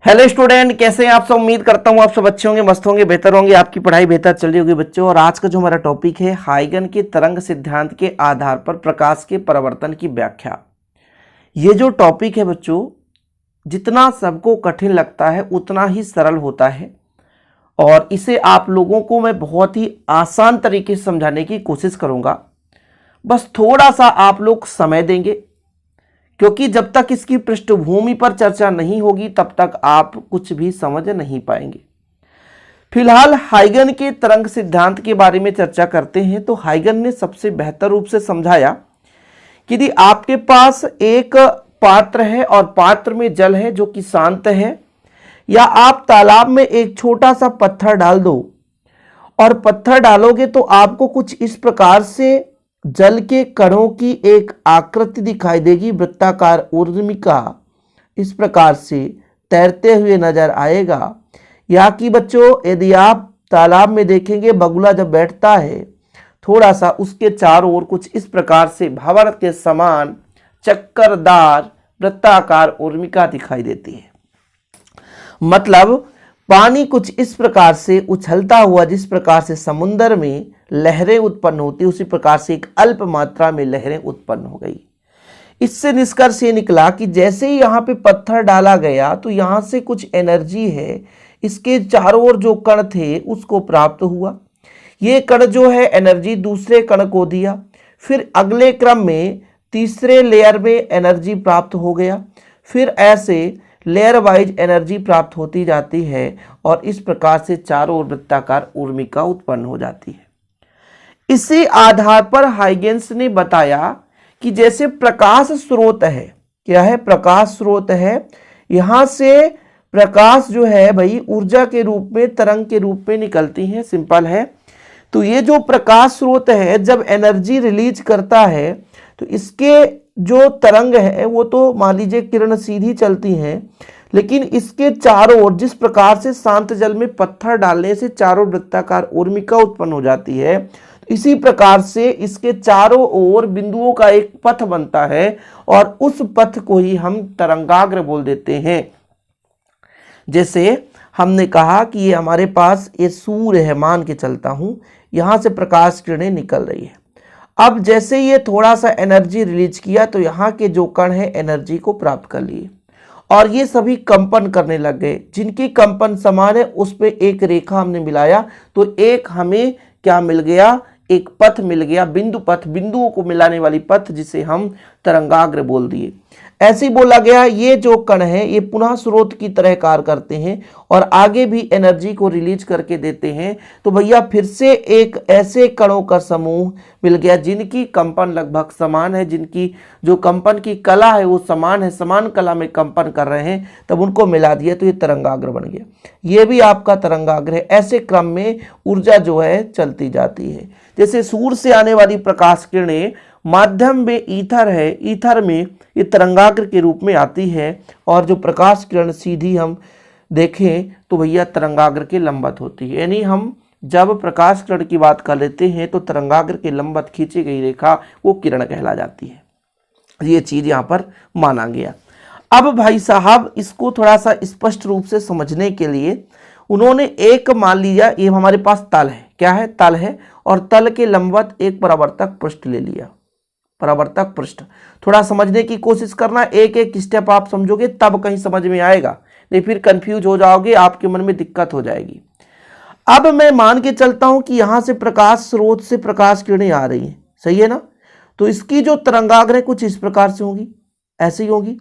Hello student, कैसे हैं आप सब। उम्मीद करता हूं आप सब अच्छे होंगे, मस्त होंगे, बेहतर होंगे, आपकी पढ़ाई बेहतर चल रही होगी बच्चों। और आज का जो हमारा टॉपिक है हाइगन के तरंग सिद्धांत के आधार पर प्रकाश के परावर्तन की व्याख्या। ये जो टॉपिक है बच्चों, जितना सबको कठिन लगता है उतना ही सरल होता है और इसे आप लोगों को मैं बहुत ही आसान तरीके से समझाने की कोशिश करूंगा। बस थोड़ा सा आप लोग समय देंगे, क्योंकि जब तक इसकी पृष्ठभूमि पर चर्चा नहीं होगी तब तक आप कुछ भी समझ नहीं पाएंगे। फिलहाल हाइगन के तरंग सिद्धांत के बारे में चर्चा करते हैं। तो हाइगन ने सबसे बेहतर रूप से समझाया कि यदि आपके पास एक पात्र है और पात्र में जल है जो कि शांत है, या आप तालाब में एक छोटा सा पत्थर डाल दो और पत्थर डालोगे तो आपको कुछ इस प्रकार से जल के कणों की एक आकृति दिखाई देगी, वृत्ताकार ऊर्ध्वमिका इस प्रकार से तैरते हुए नजर आएगा। या कि बच्चों यदि आप तालाब में देखेंगे बगुला जब बैठता है थोड़ा सा उसके चारों ओर कुछ इस प्रकार से भंवर के समान चक्करदार वृत्ताकार ऊर्ध्वमिका दिखाई देती है। मतलब पानी कुछ इस प्रकार से उछलता हुआ, जिस प्रकार से समुद्र में लहरें उत्पन्न होती, उसी प्रकार से एक अल्प मात्रा में लहरें उत्पन्न हो गई। इससे निष्कर्ष ये निकला कि जैसे ही यहाँ पे पत्थर डाला गया तो यहाँ से कुछ एनर्जी है, इसके चारों ओर जो कण थे उसको प्राप्त हुआ। ये कण जो है एनर्जी दूसरे कण को दिया, फिर अगले क्रम में तीसरे लेयर में एनर्जी प्राप्त हो गया, फिर ऐसे लेयर वाइज एनर्जी प्राप्त होती जाती है और इस प्रकार से चारों ओर वृत्ताकार ऊर्ध्वमिका उत्पन्न हो जाती है। इसी आधार पर हाइगेंस ने बताया कि जैसे प्रकाश स्रोत है, क्या है, प्रकाश स्रोत है, यहां से प्रकाश जो है भाई ऊर्जा के रूप में तरंग के रूप में निकलती है। सिंपल है। तो ये जो प्रकाश स्रोत है जब एनर्जी रिलीज करता है तो इसके जो तरंग है वो तो मान लीजिए किरण सीधी चलती हैं, लेकिन इसके चारों ओर जिस प्रकार से शांत जल में पत्थर डालने से चारों वृत्ताकार ऊर्ध्वमिका उत्पन्न हो जाती है, इसी प्रकार से इसके चारों ओर बिंदुओं का एक पथ बनता है और उस पथ को ही हम तरंगाग्र बोल देते हैं। जैसे हमने कहा कि ये हमारे पास ये सूर्य है, मान के चलता हूं, यहां से प्रकाश किरणें निकल रही है। अब जैसे ये थोड़ा सा एनर्जी रिलीज किया तो यहाँ के जो कण है एनर्जी को प्राप्त कर लिए और ये सभी कंपन करने लग गए। जिनकी कंपन समान है उस पे एक रेखा हमने मिलाया तो एक हमें क्या मिल गया, एक पथ मिल गया, बिंदु पथ, बिंदुओं को मिलाने वाली पथ, जिसे हम तरंगाग्र बोल दिए। ऐसे ही बोला गया ये जो कण है ये पुनः स्रोत की तरह कार्य करते हैं और आगे भी एनर्जी को रिलीज करके देते हैं। तो भैया फिर से एक ऐसे कणों का समूह मिल गया जिनकी कंपन लगभग समान है, जिनकी जो कंपन की कला है वो समान है, समान कला में कंपन कर रहे हैं, तब उनको मिला दिया तो ये तरंगाग्र बन गया। ये भी आपका तरंगाग्र है। ऐसे क्रम में ऊर्जा जो है चलती जाती है। जैसे सूर्य से आने वाली प्रकाश किरणें माध्यम में ईथर है, ईथर में ये तरंगाग्र के रूप में आती है और जो प्रकाश किरण सीधी हम देखें तो भैया तरंगाग्र के लंबवत होती है। यानी हम जब प्रकाश किरण की बात कर लेते हैं तो तरंगाग्र के लंबवत खींची गई रेखा वो किरण कहला जाती है। ये चीज यहाँ पर माना गया। अब भाई साहब इसको थोड़ा सा स्पष्ट रूप से समझने के लिए उन्होंने एक मान लिया, ये हमारे पास तल है, क्या है, तल है, और तल के लंबवत एक परावर्तक पृष्ठ ले लिया। परावर्तक पृष्ठ थोड़ा समझने की कोशिश करना, एक एक स्टेप आप समझोगे तब कहीं समझ में आएगा, नहीं फिर कंफ्यूज हो जाओगे, आपके मन में दिक्कत हो जाएगी। अब मैं मान के चलता हूं कि यहां से प्रकाश स्रोत से प्रकाश किरणें आ रही हैं, सही है ना। तो इसकी जो तरंगाग्र है कुछ इस प्रकार से होगी, ऐसे ही होगी।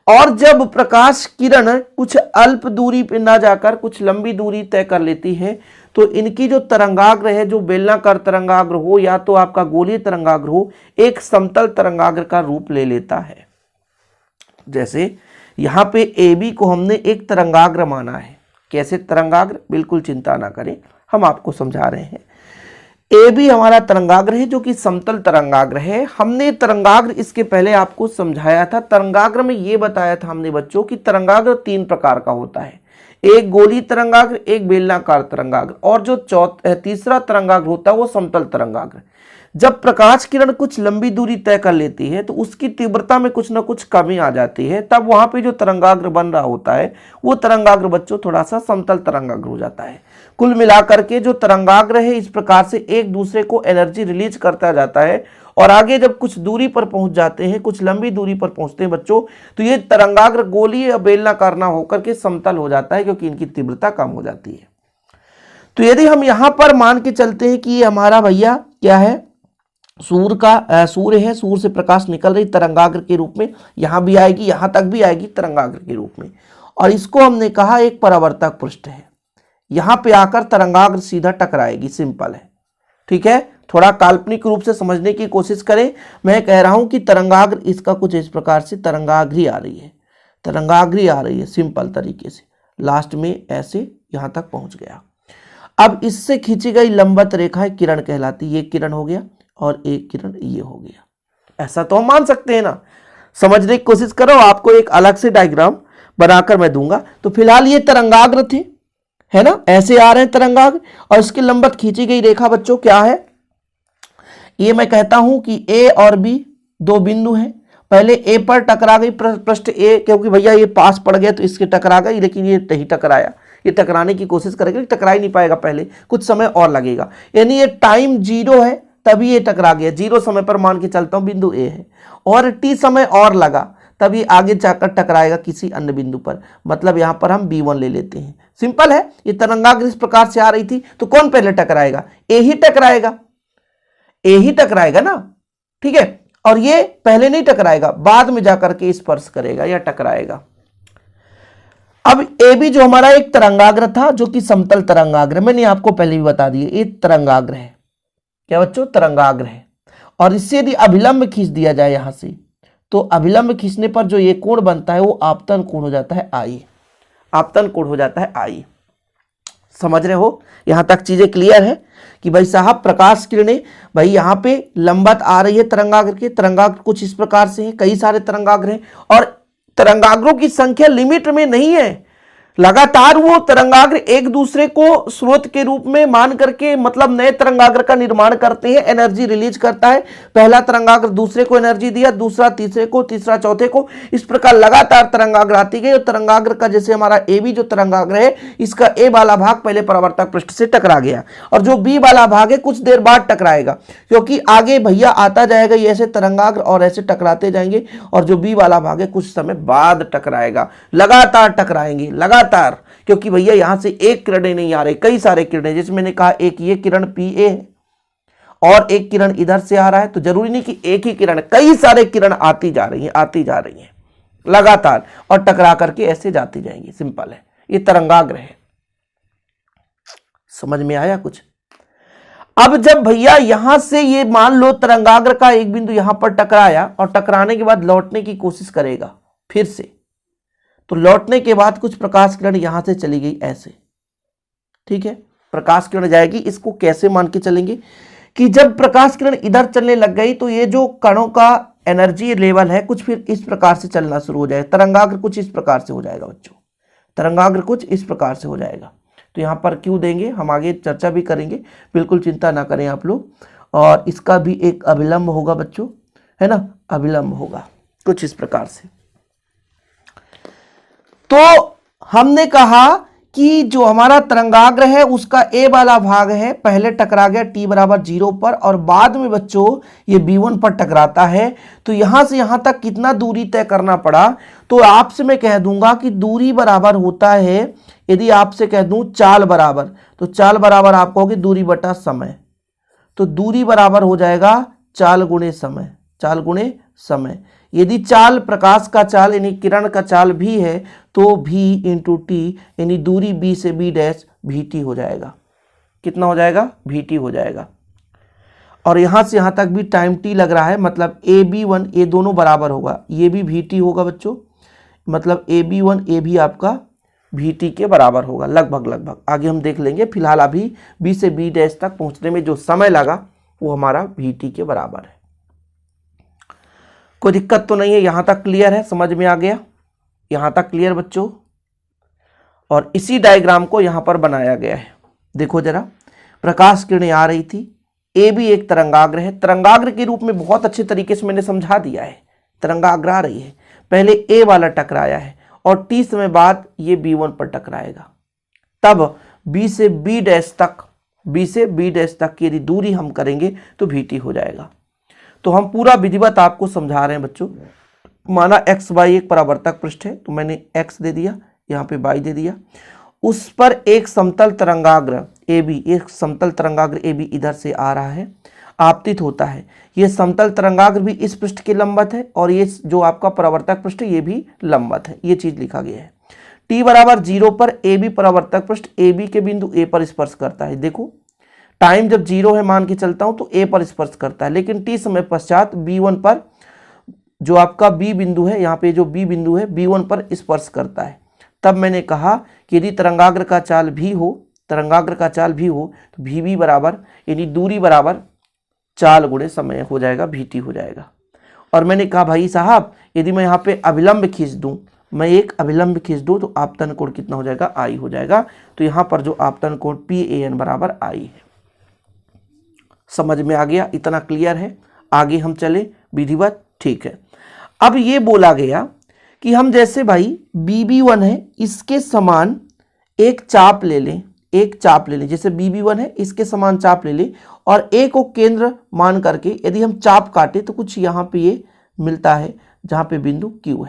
और जब प्रकाश किरण कुछ अल्प दूरी पर ना जाकर कुछ लंबी दूरी तय कर लेती है तो इनकी जो तरंगाग्र है, जो बेलनाकार तरंगाग्र हो या तो आपका गोलीय तरंगाग्र हो, एक समतल तरंगाग्र का रूप ले लेता है। जैसे यहाँ पे AB को हमने एक तरंगाग्र माना है। कैसे तरंगाग्र, बिल्कुल चिंता ना करें, हम आपको समझा रहे हैं। AB हमारा तरंगाग्र है जो कि समतल तरंगाग्र है। हमने तरंगाग्र इसके पहले आपको समझाया था। तरंगाग्र में ये बताया था हमने बच्चों कि तरंगाग्र 3 प्रकार का होता है, एक गोलीय तरंगाग्र, एक बेलनाकार तरंगाग्र और जो तीसरा तरंगाग्र होता है वो समतल तरंगाग्र। जब प्रकाश किरण कुछ लंबी दूरी तय कर लेती है तो उसकी तीव्रता में कुछ ना कुछ कमी आ जाती है, तब वहां पे जो तरंगाग्र बन रहा होता है वो तरंगाग्र बच्चों थोड़ा सा समतल तरंगाग्र हो जाता है। कुल मिलाकर के जो तरंगाग्र है इस प्रकार से एक दूसरे को एनर्जी रिलीज करता जाता है और आगे जब कुछ दूरी पर पहुंच जाते हैं, कुछ लंबी दूरी पर पहुंचते हैं बच्चों, तो ये तरंगाग्र गोलीय या बेलनाकार ना होकर के समतल हो जाता है क्योंकि इनकी तीव्रता कम हो जाती है। तो यदि हम यहां पर मान के चलते हैं कि ये हमारा भैया क्या है, सूर्य है, सूर्य से प्रकाश निकल रही तरंगाग्र के रूप में, यहां भी आएगी, यहां तक भी आएगी तरंगाग्र के रूप में, और इसको हमने कहा एक परावर्तक पृष्ठ है। यहां पे आकर तरंगाग्र सीधा टकराएगी, सिंपल है, ठीक है। थोड़ा काल्पनिक रूप से समझने की कोशिश करें। मैं कह रहा हूं कि तरंगाग्र इसका कुछ इस प्रकार से तरंगाग्री आ रही है, तरंगाग्री आ रही है सिंपल तरीके से, लास्ट में ऐसे यहां तक पहुंच गया। अब इससे खींची गई लंबवत रेखा किरण कहलाती है। ये किरण हो गया और एक किरण ये हो गया, ऐसा तो हम मान सकते हैं ना। समझने की कोशिश करो, आपको एक अलग से डायग्राम बनाकर मैं दूंगा। तो फिलहाल ये तरंगाग्र थे, है ना, ऐसे आ रहे हैं तरंगाग्र, और इसकी लंबवत खींची गई रेखा बच्चों क्या है, ये मैं कहता हूं कि ए और बी दो बिंदु हैं। पहले ए पर टकरा गई पृष्ठ ए, क्योंकि भैया ये पास पड़ गया तो इसके टकरा गई, लेकिन ये नहीं टकराया, ये टकराने की कोशिश करेगा, टकरा ही नहीं पाएगा, पहले कुछ समय और लगेगा, यानी ये टाइम 0 है तभी ये टकरा गया। 0 समय पर मान के चलता हूं बिंदु ए है, और t समय और लगा तभी आगे जाकर टकराएगा किसी अन्य बिंदु पर, मतलब यहां पर हम B1 ले लेते हैं। सिंपल है, ये तरंगाग्र इस प्रकार से आ रही थी तो कौन पहले टकराएगा, ए ही टकराएगा, ए ही टकराएगा ना, ठीक है। और ये पहले नहीं टकराएगा, बाद में जाकर के स्पर्श करेगा या टकराएगा। अब ए बी जो हमारा एक तरंगाग्र था जो कि समतल तरंगाग्र, मैंने आपको पहले भी बता दिया ये तरंगाग्र है, क्या बच्चों, तरंगाग्र है। और इससे यदि अभिलंब खींच दिया जाए यहां से, तो अभिलंब खींचने पर जो ये कोण बनता है वो आपतन कोण हो जाता है आई, आपतन कोण हो जाता है आई। समझ रहे हो, यहां तक चीजें क्लियर है कि भाई साहब प्रकाश किरणें भाई यहां पे लंबवत आ रही है तरंगाग्र के, तरंगाग्र कुछ इस प्रकार से है, कई सारे तरंगाग्र हैं और तरंगाग्रों की संख्या लिमिट में नहीं है, लगातार वो तरंगाग्र एक दूसरे को स्रोत के रूप में मान करके मतलब नए तरंगाग्र का निर्माण करते हैं, एनर्जी रिलीज करता है। पहला तरंगाग्र दूसरे को एनर्जी दिया, दूसरा तीसरे को, तीसरा चौथे को, इस प्रकार लगातार तरंगाग्र आती गई। और तरंगाग्र का जैसे हमारा ए बी जो तरंगाग्र है, इसका ए वाला भाग पहले परावर्तक पृष्ठ से टकरा गया और जो बी वाला भाग है कुछ देर बाद टकराएगा, क्योंकि आगे भैया आता जाएगा ये ऐसे तरंगाग्र और ऐसे टकराते जाएंगे, और जो बी वाला भाग है कुछ समय बाद टकराएगा, लगातार टकराएंगे लगातार, क्योंकि भैया यहां से एक किरणें नहीं आ रही, कई सारे किरणें, जैसे मैंने कहा एक ये किरण पी ए है और एक किरण इधर से आ रहा है, तो जरूरी नहीं कि एक ही किरण, कई सारे किरण आती जा रही हैं, आती जा रही हैं लगातार और टकरा करके ऐसे जाती जाएंगी। सिंपल है, ये तरंगाग्र है। समझ में आया कुछ? अब जब भैया यहां से ये मान लो तरंगाग्र का एक बिंदु यहां पर टकराया और टकराने के बाद लौटने की कोशिश करेगा फिर से, तो लौटने के बाद कुछ प्रकाश किरण यहां से चली गई ऐसे, ठीक है, प्रकाश किरण जाएगी। इसको कैसे मान के चलेंगे कि जब प्रकाश किरण इधर चलने लग गई तो ये जो कणों का एनर्जी लेवल है कुछ फिर इस प्रकार से चलना शुरू हो जाएगा, तरंगाग्र कुछ इस प्रकार से हो जाएगा बच्चों, तरंगाग्र कुछ इस प्रकार से हो जाएगा। तो यहां पर क्यों देंगे हम आगे चर्चा भी करेंगे, बिल्कुल चिंता ना करें आप लोग। और इसका भी एक अभिलंब होगा बच्चों, है ना, अभिलंब होगा कुछ इस प्रकार से। तो हमने कहा कि जो हमारा तरंगाग्र है उसका ए वाला भाग है पहले टकरा गया t बराबर 0 पर, और बाद में बच्चों ये B1 पर टकराता है। तो यहां से यहां तक कितना दूरी तय करना पड़ा, तो आपसे मैं कह दूंगा कि दूरी बराबर होता है, यदि आपसे कह दूं चाल बराबर, तो चाल बराबर आप कहोगे दूरी बटा समय, तो दूरी बराबर हो जाएगा चाल गुणे समय, चाल गुणे समय। यदि चाल प्रकाश का चाल यानी किरण का चाल भी है तो v इंटू टी यानी दूरी b से b डैश vt हो जाएगा। कितना हो जाएगा? vt हो जाएगा। और यहां से यहां तक भी टाइम t लग रहा है, मतलब ab1 ये दोनों बराबर होगा, ये भी vt होगा बच्चों, मतलब ab1 ये भी आपका vt के बराबर होगा लगभग लगभग, आगे हम देख लेंगे। फिलहाल अभी b से b डैश तक पहुंचने में जो समय लगा वो हमारा vt के बराबर है। कोई दिक्कत तो नहीं है, यहां तक क्लियर है, समझ में आ गया? यहां तक क्लियर बच्चों? और इसी डायग्राम को यहां पर बनाया गया है, देखो जरा, प्रकाश किरणें आ रही थी, ए भी एक तरंगाग्र है। तरंगाग्र के रूप में बहुत अच्छे तरीके से मैंने समझा दिया है। तरंगाग्र आ रही है, पहले ए वाला टकराया है और टी समय बाद ये B1 पर टकराएगा, तब बी से बी डैश तक की यदि दूरी हम करेंगे तो VT हो जाएगा। तो हम पूरा विधिवत आपको समझा रहे हैं बच्चों। माना XY एक परावर्तक पृष्ठ है, तो मैंने X दे दिया, यहाँ पे Y दे दिया, उस पर एक समतल तरंगाग्र AB इधर से आ रहा है, आपतित होता है। ये समतल तरंगाग्र भी इस पृष्ठ के लंबवत है और ये जो आपका परावर्तक पृष्ठ है ये भी लंबवत है। ये चीज लिखा गया है। t बराबर 0 पर AB परावर्तक पृष्ठ AB के बिंदु A पर स्पर्श करता है। देखो टाइम जब 0 है मान के चलता हूं तो A पर स्पर्श करता है, लेकिन t समय पश्चात B1 पर जो आपका B बिंदु है, यहाँ पे जो B बिंदु है B1 पर स्पर्श करता है। तब मैंने कहा कि यदि तरंगाग्र का चाल भी हो तो VB बराबर यानी दूरी बराबर चाल गुणे समय हो जाएगा, VT हो जाएगा। और मैंने कहा भाई साहब यदि मैं यहाँ पे अभिलंब खींच दूं, तो आपतन कोण कितना हो जाएगा, I हो जाएगा। तो यहाँ पर जो आपतन कोण PAN बराबर I है। समझ में आ गया? इतना क्लियर है? आगे हम चले विधिवत, ठीक है। अब ये बोला गया कि हम जैसे भाई BB1 है इसके समान एक चाप ले लें, जैसे BB1 है इसके समान चाप ले लें और A को केंद्र मान करके यदि हम चाप काटे तो कुछ यहाँ पे ये मिलता है जहाँ पे बिंदु Q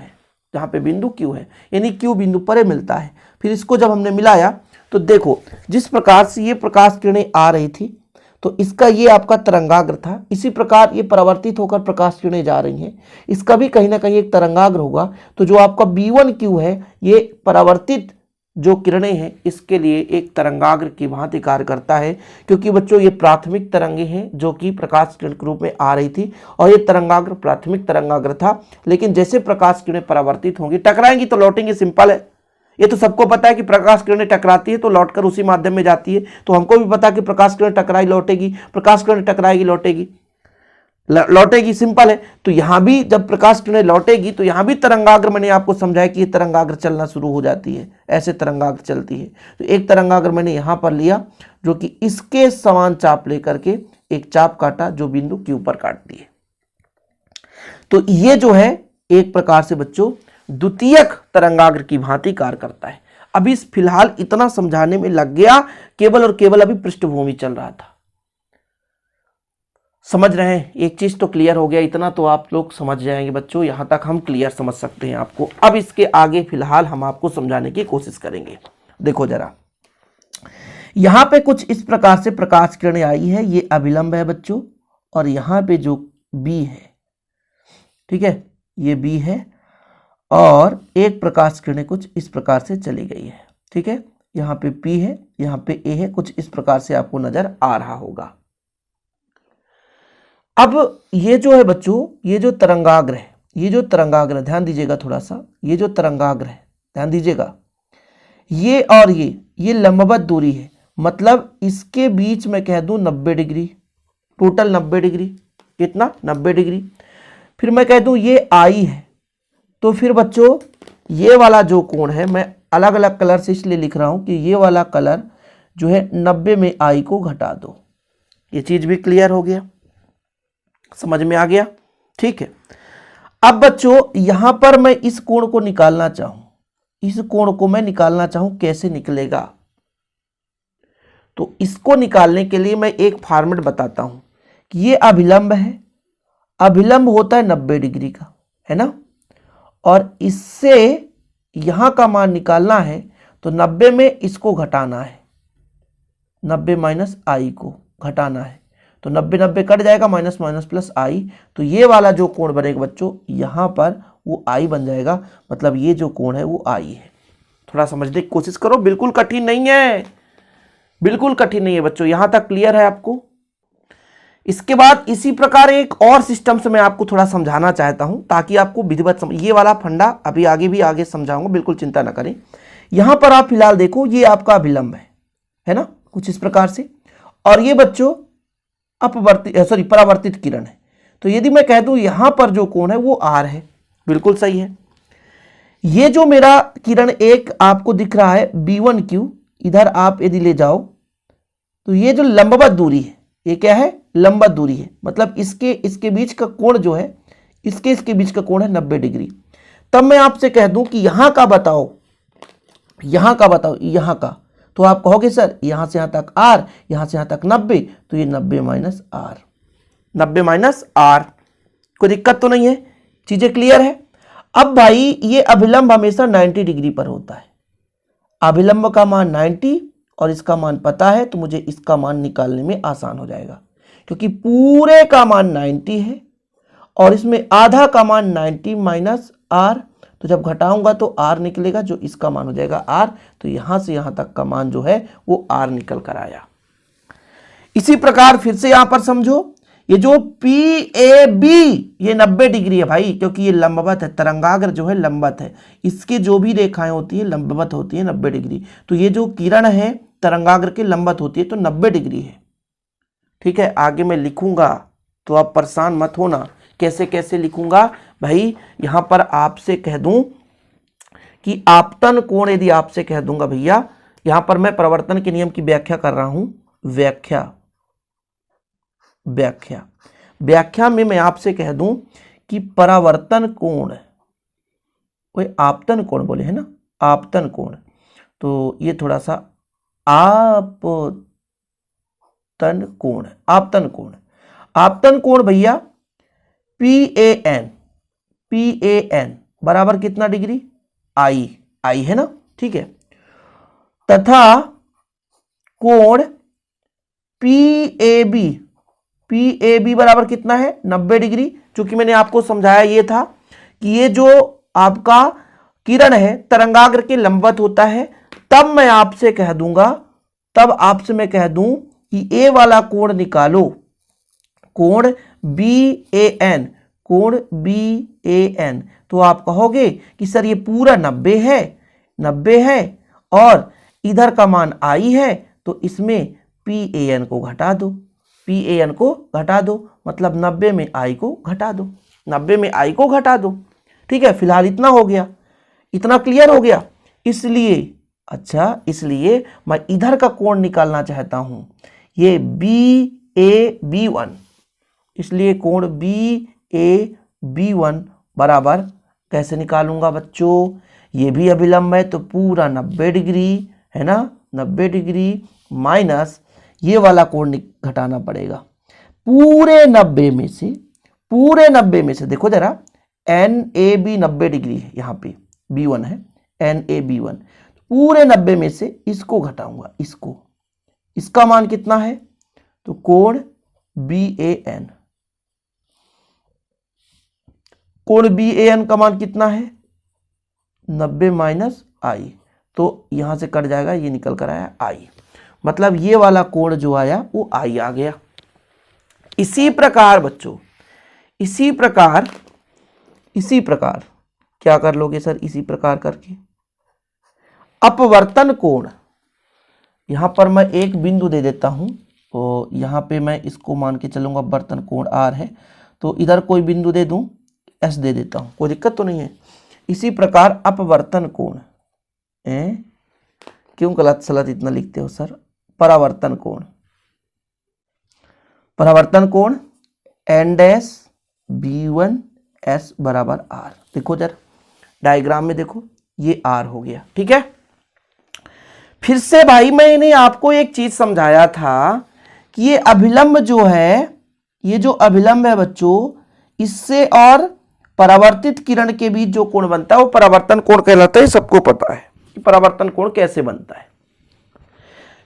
है, यानी Q बिंदु पर ये मिलता है। फिर इसको जब हमने मिलाया तो देखो जिस प्रकार से ये प्रकाश किरणें आ रही थी तो इसका ये आपका तरंगाग्र था, इसी प्रकार ये परावर्तित होकर प्रकाश किरणें जा रही हैं, इसका भी कहीं ना कहीं एक तरंगाग्र होगा। तो जो आपका B1Q है ये परावर्तित जो किरणें हैं इसके लिए एक तरंगाग्र की भांति कार्य करता है, क्योंकि बच्चों ये प्राथमिक तरंगे हैं जो कि प्रकाश किरण के रूप में आ रही थी और ये तरंगाग्र प्राथमिक तरंगाग्र था। लेकिन जैसे प्रकाश किरणें परावर्तित होंगी, टकराएंगी तो लौटेंगी, सिंपल है। ये तो सबको पता है कि प्रकाश किरणें टकराती है तो लौटकर उसी माध्यम में जाती है। तो हमको भी पता है कि प्रकाश किरण टकराई लौटेगी, प्रकाश किरण टकराएगी लौटेगी, सिंपल है। तो यहां भी जब प्रकाश किरणें लौटेगी तो यहां भी तरंगाग्र, मैंने आपको समझाया कि ये तरंगाग्र चलना शुरू हो जाती है, ऐसे तरंगाग्र चलती है। तो एक तरंगाग्र मैंने यहां पर लिया जो कि इसके समान चाप लेकर के एक चाप काटा जो बिंदु Q पर काट दिए। तो ये जो है एक प्रकार से बच्चों द्वितीयक तरंगाग्र की भांति कार्य करता है। अभी इस फिलहाल इतना समझाने में लग गया, केवल और केवल अभी पृष्ठभूमि चल रहा था। समझ रहे हैं? एक चीज तो क्लियर हो गया, इतना तो आप लोग समझ जाएंगे बच्चों, यहां तक हम क्लियर समझ सकते हैं आपको। अब इसके आगे फिलहाल हम आपको समझाने की कोशिश करेंगे। देखो जरा, यहां पे कुछ इस प्रकार से प्रकाश किरणें आई है, ये अभिलंब है बच्चों, और यहां पे जो B है, ठीक है, ये B है और एक प्रकाश किरणें कुछ इस प्रकार से चली गई है, ठीक है। यहाँ पे P है, यहाँ पे A है, कुछ इस प्रकार से आपको नजर आ रहा होगा। अब ये जो है बच्चों, ये जो तरंगाग्र है, ध्यान दीजिएगा थोड़ा सा, ये जो तरंगाग्र है ध्यान दीजिएगा, ये और ये लंबवत दूरी है, मतलब इसके बीच में कह दूं 90 डिग्री, टोटल 90 डिग्री, कितना 90 डिग्री। फिर मैं कह दूं ये I है, तो फिर बच्चों ये वाला जो कोण है, मैं अलग अलग कलर से इसलिए लिख रहा हूं कि ये वाला कलर जो है 90 में I को घटा दो। ये चीज भी क्लियर हो गया, समझ में आ गया, ठीक है। अब बच्चों यहां पर मैं इस कोण को निकालना चाहूं, कैसे निकलेगा? तो इसको निकालने के लिए मैं एक फॉर्मेट बताता हूं कि ये अभिलंब है, अभिलंब होता है 90 डिग्री का, है ना, और इससे यहां का मान निकालना है तो 90 में इसको घटाना है, 90 माइनस I को घटाना है, तो 90 कट जाएगा, माइनस माइनस प्लस I, तो ये वाला जो कोण बनेगा बच्चों यहां पर वो I बन जाएगा, मतलब ये जो कोण है वो I है। थोड़ा समझने की कोशिश करो, बिल्कुल कठिन नहीं है, बिल्कुल कठिन नहीं है बच्चों, यहां तक क्लियर है आपको। इसके बाद इसी प्रकार एक और सिस्टम से मैं आपको थोड़ा समझाना चाहता हूं ताकि आपको विधिवत ये वाला फंडा अभी आगे समझाऊंगा, बिल्कुल चिंता ना करें। यहां पर आप फिलहाल देखो, ये आपका अभिलंब है ना, कुछ इस प्रकार से, और ये बच्चों परावर्तित किरण है। तो यदि मैं कह दूं यहां पर जो कोण है वो R है, बिल्कुल सही है। ये जो मेरा किरण एक आपको दिख रहा है B1Q, इधर आप यदि ले जाओ तो ये जो लंबवत दूरी है, ये क्या है, लंबवत दूरी है, मतलब इसके बीच का कोण जो है, इसके बीच का कोण है 90 डिग्री। तब मैं आपसे कह दूं कि यहां का बताओ, यहां का, तो आप कहोगे सर यहां से यहां तक r, यहां से यहां तक 90, तो ये 90 माइनस r, 90 माइनस r। कोई दिक्कत तो नहीं है, चीजें क्लियर है। अब भाई ये अभिलंब हमेशा 90 डिग्री पर होता है, अभिलंब का मान 90 और इसका मान पता है, तो मुझे इसका मान निकालने में आसान हो जाएगा, क्योंकि पूरे का मान 90 है और इसमें आधा का मान 90 माइनस r, तो जब घटाऊंगा तो r निकलेगा, जो इसका मान हो जाएगा r, तो यहां से यहां तक का मान जो है वो r निकल कर आया। इसी प्रकार फिर से यहां पर समझो, ये जो PAB ये 90 डिग्री है भाई, क्योंकि ये लंबवत है, तरंगाग्र जो है लंबवत है, इसके जो भी रेखाएं होती है लंबवत होती है 90 डिग्री, तो ये जो किरण है तरंगाग्र के लंबवत होती है, तो 90 डिग्री है। ठीक है, आगे मैं लिखूंगा तो आप परेशान मत होना, कैसे कैसे लिखूंगा भाई। यहां पर आपसे कह दूं कि आपतन कोण, यदि आपसे कह दूंगा भैया, यहां पर मैं प्रवर्तन के नियम की व्याख्या कर रहा हूं, व्याख्या में मैं आपसे कह दूं कि परावर्तन कोण, कोई आपतन कोण बोले है ना, आपतन कोण, तो ये थोड़ा सा आपतन कोण भैया PAN बराबर कितना डिग्री, I है ना, ठीक है, तथा कोण PAB बराबर कितना है, 90 डिग्री। चूंकि मैंने आपको समझाया ये था कि ये जो आपका किरण है तरंगाग्र के लंबवत होता है, तब आपसे मैं कह दूं कि ए वाला कोण निकालो, कोण BAN, तो आप कहोगे कि सर ये पूरा 90 है और इधर का मान I है, तो इसमें PAN को घटा दो, मतलब 90 में I को घटा दो, ठीक है। फिलहाल इतना हो गया, इतना क्लियर हो गया। इसलिए मैं इधर का कोण निकालना चाहता हूं, ये BAB1, इसलिए कोण BAB1 बराबर कैसे निकालूंगा बच्चों, ये भी अभिलंब है तो पूरा 90 डिग्री है ना, 90 डिग्री माइनस ये वाला कोण घटाना पड़ेगा, पूरे 90 में से देखो जरा, NAB 90 डिग्री है, यहाँ पे B1 है, NAB1, पूरे 90 में से इसको घटाऊंगा, इसका मान कितना है, तो कोण BAN का मान कितना है, 90 माइनस I, तो यहां से कट जाएगा, ये निकल कर आया I, मतलब ये वाला कोण जो आया वो I आ गया। इसी प्रकार बच्चों, इसी प्रकार क्या कर लोगे सर, इसी प्रकार करके अपवर्तन कोण, यहां पर मैं एक बिंदु दे देता हूं, तो यहां पे मैं इसको मान के चलूंगा अपवर्तन कोण R है, तो इधर कोई बिंदु दे दूं, S दे देता हूं, कोई दिक्कत तो नहीं है। इसी प्रकार अपवर्तन कोण, क्यों गलत सलत इतना लिखते हो सर, परावर्तन कोण N'(B1S) बराबर R, देखो जरा डायग्राम में देखो, ये R हो गया, ठीक है। फिर से भाई मैंने आपको एक चीज समझाया था कि ये अभिलंब जो है, ये जो अभिलंब है बच्चों, इससे और परावर्तित किरण के बीच जो कोण बनता है वो परावर्तन कोण कहलाता है, सबको पता है कि परावर्तन कोण कैसे बनता है।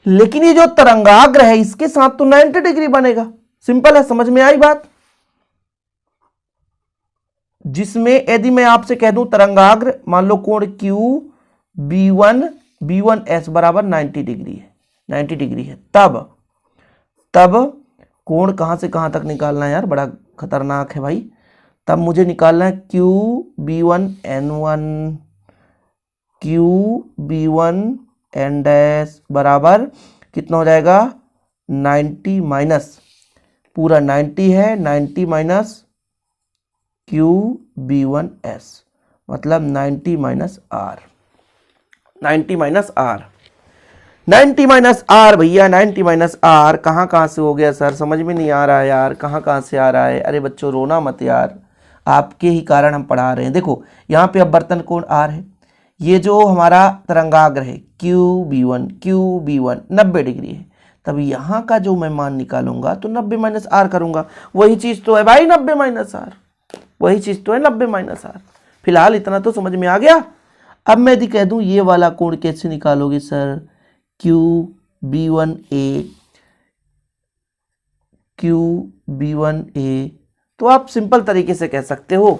लेकिन ये जो तरंगाग्र है इसके साथ तो 90 डिग्री बनेगा, सिंपल है, समझ में आई बात। जिसमें यदि मैं आपसे कह दूं तरंगाग्र, मान लो कोण B1S बराबर 90 डिग्री है, तब कोण कहां से कहां तक निकालना है यार, बड़ा खतरनाक है भाई। तब मुझे निकालना है QB1N बराबर कितना हो जाएगा, 90 माइनस, पूरा 90 है, 90 माइनस QB1S, मतलब 90 माइनस R, 90 माइनस आर भैया, 90 माइनस आर कहाँ से हो गया सर, समझ में नहीं आ रहा है यार, कहाँ से आ रहा है। अरे बच्चों रोना मत यार, आपके ही कारण हम पढ़ा रहे हैं। देखो यहाँ पे अपवर्तन कोण आर है, ये जो हमारा तरंगाग्र है QB1 90 डिग्री है, तब यहाँ का जो मैं मान निकालूंगा तो 90 माइनस आर करूंगा। वही चीज तो है भाई 90 माइनस आर, वही चीज तो है 90 माइनस आर। फिलहाल इतना तो समझ में आ गया। अब मैं यदि कह दूं ये वाला कोण कैसे निकालोगे सर, QB1A, तो आप सिंपल तरीके से कह सकते हो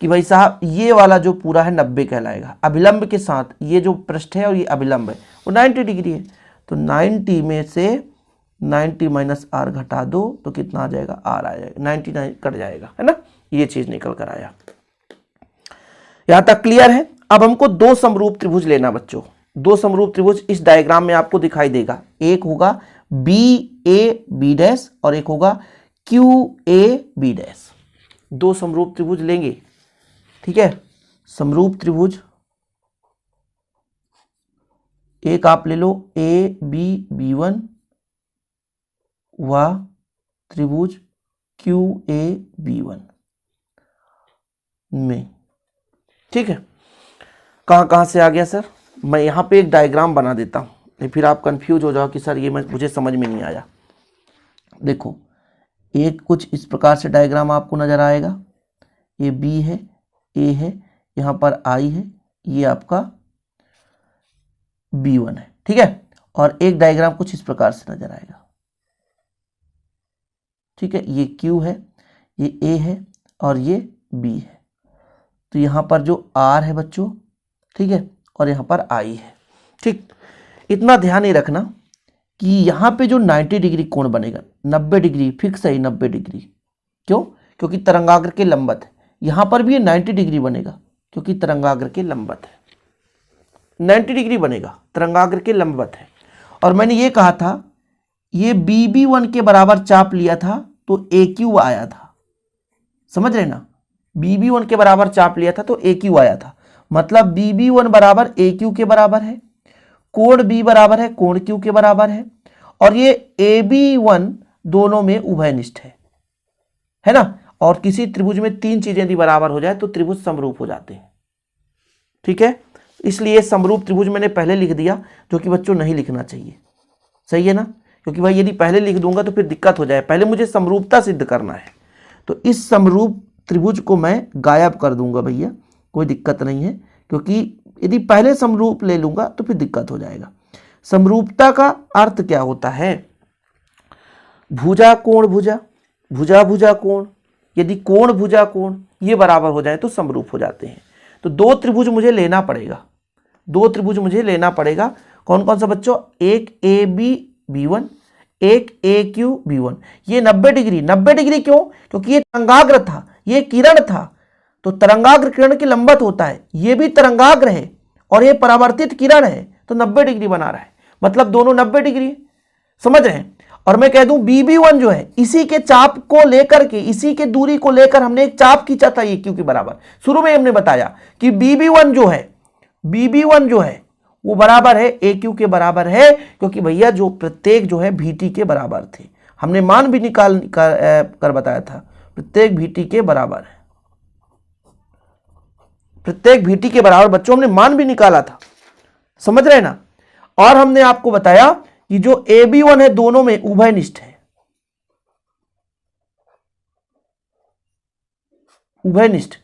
कि भाई साहब ये वाला जो पूरा है 90 कहलाएगा, अभिलंब के साथ ये जो पृष्ठ है और ये अभिलंब है वो 90 डिग्री है, तो 90 में से 90 माइनस आर घटा दो तो कितना आ जाएगा, आर आ जाएगा, 99 कट जाएगा, है ना। ये चीज निकल कर आया। यहां तक क्लियर है। अब हमको दो समरूप त्रिभुज लेना बच्चों। दो समरूप त्रिभुज इस डायग्राम में आपको दिखाई देगा, एक होगा BAB' और एक होगा QAB'। दो समरूप त्रिभुज लेंगे, ठीक है। समरूप त्रिभुज एक आप ले लो ABB1 व त्रिभुज QAB1 में, ठीक है। कहां से आ गया सर, मैं यहां पे एक डायग्राम बना देता हूं, फिर आप कंफ्यूज हो जाओ कि सर ये मुझे समझ में नहीं आया। देखो एक कुछ इस प्रकार से डायग्राम आपको नजर आएगा, ये B है, A है, यहां पर I है, ये आपका B1 है, ठीक है। और एक डायग्राम कुछ इस प्रकार से नजर आएगा, ठीक है। ये Q है, ये A है और ये B है। तो यहां पर जो R है बच्चों, ठीक है, और यहां पर I है, ठीक। इतना ध्यान ही रखना कि यहां पे जो 90 डिग्री कोण बनेगा, 90 डिग्री फिक्स है, 90 डिग्री, क्यों, क्योंकि तरंगाग्र के लंबवत है। यहां पर भी ये 90 डिग्री बनेगा क्योंकि तरंगाग्र के लंबवत है, 90 डिग्री बनेगा, तरंगाग्र के लंबवत है। और मैंने ये कहा था ये BB1 के बराबर चाप लिया था तो AQ आया था, समझ रहे ना। BB1 के बराबर चाप लिया था तो AQ आया था, मतलब BB1 बराबर AQ के बराबर है, कोण B बराबर है कोण Q के बराबर है, और ये AB1 दोनों में उभयनिष्ठ है ना। और किसी त्रिभुज में तीन चीजें यदि बराबर हो जाए तो त्रिभुज समरूप हो जाते हैं, ठीक है। इसलिए समरूप त्रिभुज मैंने पहले लिख दिया, जो कि बच्चों नहीं लिखना चाहिए, सही है ना, क्योंकि भाई यदि पहले लिख दूंगा तो फिर दिक्कत हो जाए। पहले मुझे समरूपता सिद्ध करना है, तो इस समरूप त्रिभुज को मैं गायब कर दूंगा भैया, कोई दिक्कत नहीं है, क्योंकि यदि पहले समरूप ले लूंगा तो फिर दिक्कत हो जाएगा। समरूपता का अर्थ क्या होता है, भुजा कोण भुजा, भुजा भुजा कोण, यदि कोण भुजा कोण ये बराबर हो जाए तो समरूप हो जाते हैं। तो दो त्रिभुज मुझे लेना पड़ेगा, दो त्रिभुज मुझे लेना पड़ेगा। कौन कौन सा बच्चों, एक ABB1 एक AQB1। ये 90 डिग्री, 90 डिग्री क्यों, क्योंकि ये तरंगाग्र था, ये किरण था, तो तरंगाग्र किरण के लंबवत होता है, ये भी तरंगाग्र है और ये परावर्तित किरण है, तो 90 डिग्री बना रहा है, मतलब दोनों 90 डिग्री, समझ रहे हैं। और मैं कह दूं BB1 जो है इसी के चाप को लेकर के, इसी के दूरी को लेकर हमने एक चाप खींचा था AQ के बराबर। शुरू में हमने बताया कि BB1 जो है वो बराबर है AQ के बराबर है, क्योंकि भैया जो प्रत्येक जो है VT के बराबर थे, हमने मान भी निकाल कर बताया था, प्रत्येक VT के बराबर है, प्रत्येक VT के बराबर बच्चों हमने मान भी निकाला था, समझ रहे हैं ना। और हमने आपको बताया कि जो AB1 है दोनों में उभयनिष्ठ है, उभयनिष्ठ,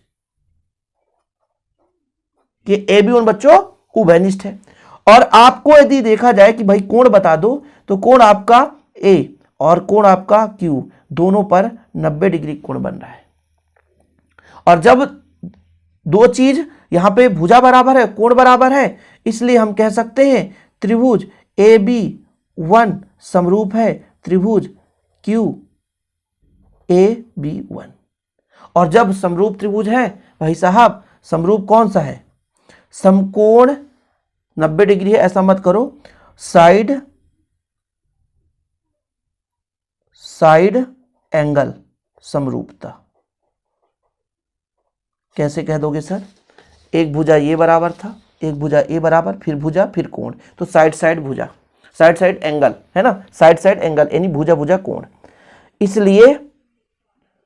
कि AB1 बच्चों उभयनिष्ठ है। और आपको यदि देखा जाए कि भाई कोण बता दो, तो कोण आपका A और कोण आपका Q दोनों पर 90 डिग्री कोण बन रहा है। और जब दो चीज यहां पे भुजा बराबर है कोण बराबर है, इसलिए हम कह सकते हैं त्रिभुज AB1 समरूप है त्रिभुज QAB1। और जब समरूप त्रिभुज है भाई साहब, समरूप कौन सा है, समकोण 90 डिग्री है, ऐसा मत करो, साइड एंगल समरूपता। कैसे कह दोगे सर, एक भुजा ये बराबर था, एक भुजा ए बराबर, फिर भुजा फिर कोण, तो साइड साइड भुजा, साइड साइड एंगल, है ना, साइड साइड एंगल यानी भुजा भुजा कोण। इसलिए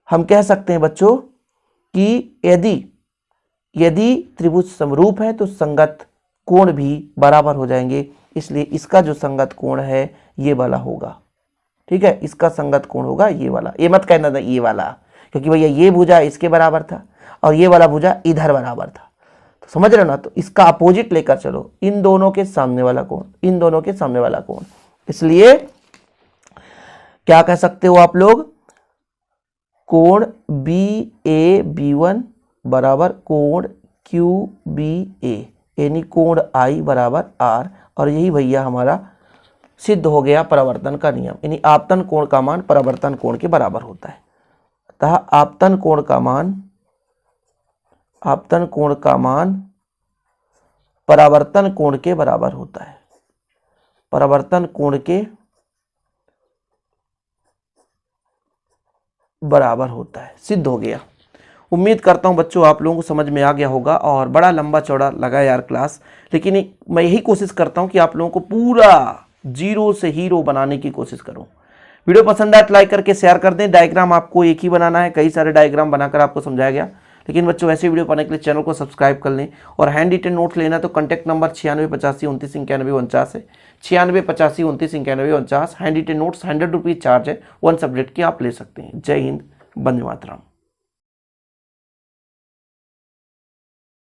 हम कह सकते हैं बच्चों कि यदि त्रिभुज समरूप है तो संगत कोण भी बराबर हो जाएंगे, इसलिए इसका जो संगत कोण है ये वाला होगा। ठीक है, इसका संगत कोण होगा ये वाला, ये मत कहना था ये वाला, क्योंकि भैया ये भुजा इसके बराबर था और ये वाला भुजा इधर बराबर था, तो समझ रहे हो ना। तो इसका अपोजिट लेकर चलो, इन दोनों के सामने वाला कोण, इन दोनों के सामने वाला कोण। इसलिए क्या कह सकते हो आप लोग, कोण BAB1 बराबर कोण QBA, यानी कोण I बराबर R, और यही भैया हमारा सिद्ध हो गया परावर्तन का नियम, यानी आपतन कोण का मान परावर्तन कोण के बराबर होता है। अतः आपतन कोण का मान परावर्तन कोण के बराबर होता है, परावर्तन कोण के बराबर होता है, सिद्ध हो गया। उम्मीद करता हूं बच्चों आप लोगों को समझ में आ गया होगा, और बड़ा लंबा चौड़ा लगा यार क्लास, लेकिन मैं यही कोशिश करता हूं कि आप लोगों को पूरा जीरो से हीरो बनाने की कोशिश करूं। वीडियो पसंद आए तो लाइक करके शेयर कर दें। डायग्राम आपको एक ही बनाना है, कई सारे डायग्राम बनाकर आपको समझाया गया, लेकिन बच्चों ऐसे वीडियो पाने के लिए चैनल को सब्सक्राइब कर लें। और हैंड रिटन नोट्स लेना तो कॉन्टैक्ट नंबर 968529 है, 968529 handwritten notes 100 rupees charge है, 1 सब्जेक्ट के आप ले सकते हैं। जय हिंद, वंदे मातरम।